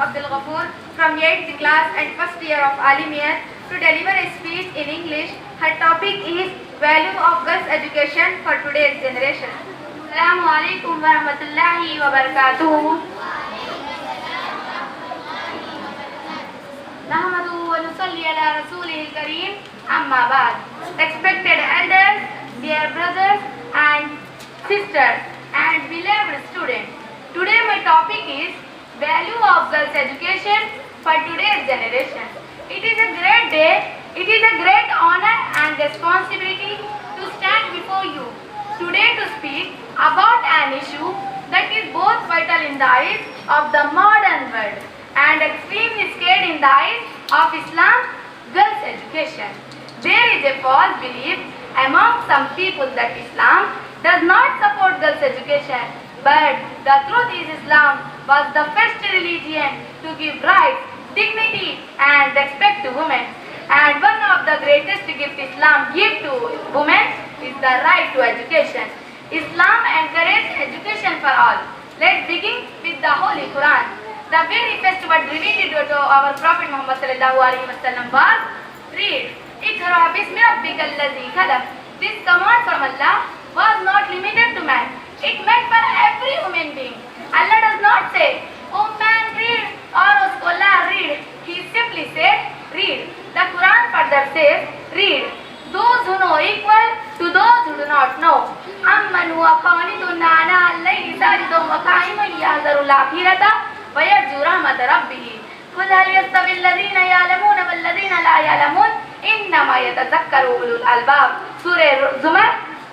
Abdul Ghafoor from 8th class and first year of Alimiyat to deliver a speech in English. Her topic is value of girls' education for today's generation. Assalamu alaikum wa rahmatullahi wa barakatuh. Nahmadu wa nusalli ala rasulihil kareem. Amma ba'd. Respected elders, dear brothers and sisters and beloved students. Today my topic is value of girls' education for today's generation. It is a great day, it is a great honor and responsibility to stand before you today to speak about an issue that is both vital in the eyes of the modern world and extremely scared in the eyes of Islam, girls' education. There is a false belief among some people that Islam does not support girls' education, but the truth is Islam was the first religion to give rights, dignity and respect to women. And one of the greatest gifts Islam gives to women is the right to education. Islam encourages education for all. Let's begin with the Holy Quran. The very first word revealed to our Prophet Muhammad was read. Iqra bismi rabbikal ladzi khalaq. This command from Allah was not limited to man. It meant for every human being. Allah does not say, "Oh man, read," or "Oh scholar, read." He simply said, "Read." The Quran further says, "Read." Those who know equal to those who do not know. Amman huwa qanitun ana al-layli sajidun wa qa'imun yahzaru al-akhirata wa yarju rahmat rabbih. Qul hal yastawi alladhina ya'lamuna wal ladhina la ya'lamun innama yatadhakkaru ulul albab. Surah Zumar,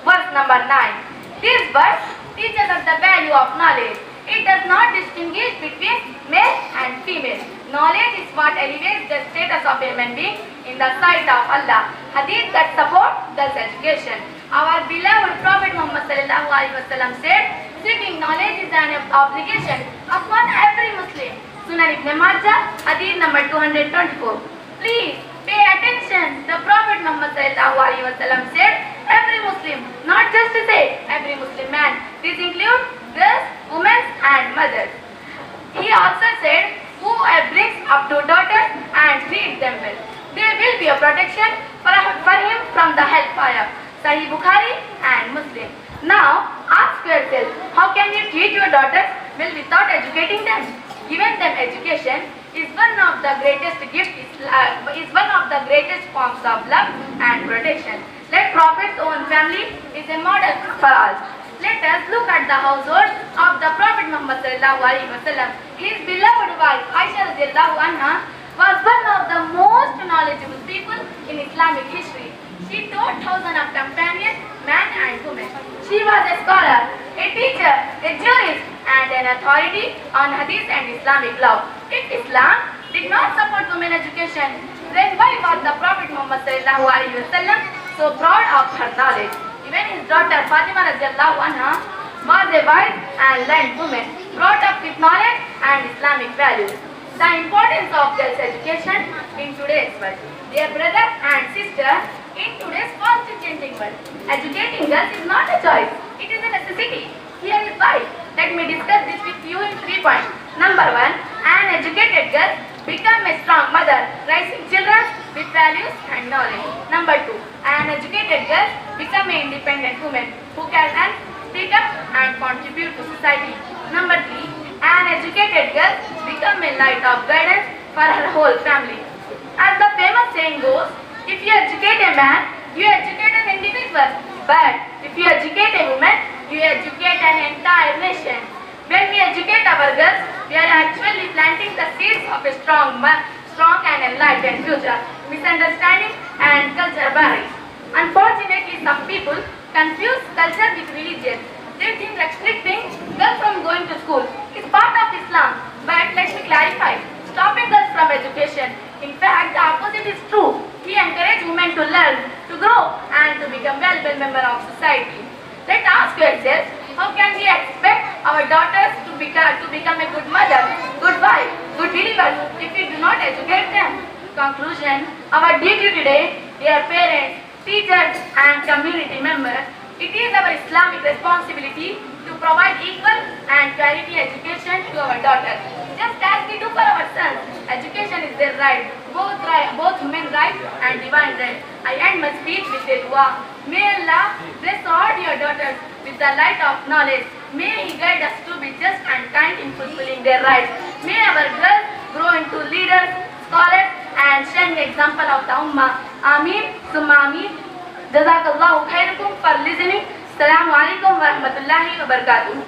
verse number 9. This verse teaches us the value of knowledge. It does not distinguish between male and female. Knowledge is what elevates the status of a human being in the sight of Allah. Hadith that support girls' education. Our beloved Prophet Muhammad said, "Seeking knowledge is an obligation upon every Muslim." Sunan Ibn Majah, Hadith number 224. Please pay attention. The Prophet Muhammad said, "Every Muslim," not just to say every Muslim man. This includes girls, women and mothers. He also said, "Whoever brings up two daughters and treats them well, there will be a protection for him from the hellfire." Sahih Bukhari and Muslim. Now ask yourself, how can you treat your daughters well without educating them? Giving them education is one of the greatest gifts, is one of the greatest forms of love and protection. Let Prophet's own family is a model for all. Let us look at the household of the Prophet Muhammad ﷺ. His beloved wife Aisha was one of the most knowledgeable people in Islamic history. She taught thousands of companions, men and women. She was a scholar, a teacher, a jurist and an authority on hadith and Islamic law. If Islam did not support women education, then why was the Prophet Muhammad ﷺ so proud of her knowledge? Even his daughter Fatima was a wise and learned woman, brought up with knowledge and Islamic values. The importance of girls' education in today's world. Dear brother and sister, in today's fast-changing world, educating girls is not a choice, it is a necessity. Here is why. Let me discuss this with you in 3 points. Number 1, an educated girl become a strong mother, raising children with values and knowledge. Number 2, an educated girl become an independent woman who can earn, speak up and contribute to society. Number 3, an educated girl become a light of guidance for her whole family. As the famous saying goes, if you educate a man, you educate an individual. But if you educate a woman, you educate an entire nation. When we educate our girls, we are actually planting the seeds of a strong and enlightened future. Misunderstanding and culture barriers. Unfortunately, some people confuse culture with religion. They think restricting girls from going to school is part of Islam. But let me clarify, stopping girls from education. In fact, the opposite is true. He encourages women to learn, to grow and to become valuable members of society. Let's ask yourselves, how can we expect our daughters to become a good mother, good wife, good believer if we do not educate them? Conclusion, our duty today, dear parents, teachers and community members, it is our Islamic responsibility to provide equal and quality education to our daughters. Just as what we do for our sons. Education is their right, both human right and divine right. I end my speech with a dua. May Allah bless all your daughters with the light of knowledge. May He guide us to be just and kind in fulfilling their rights. May our girls grow into leaders, scholars, and shining example of the ummah. Ameen, summa ameen. Jazakallahu khairukum for listening. Assalamu alaikum wa rahmatullahi wa barakatuh.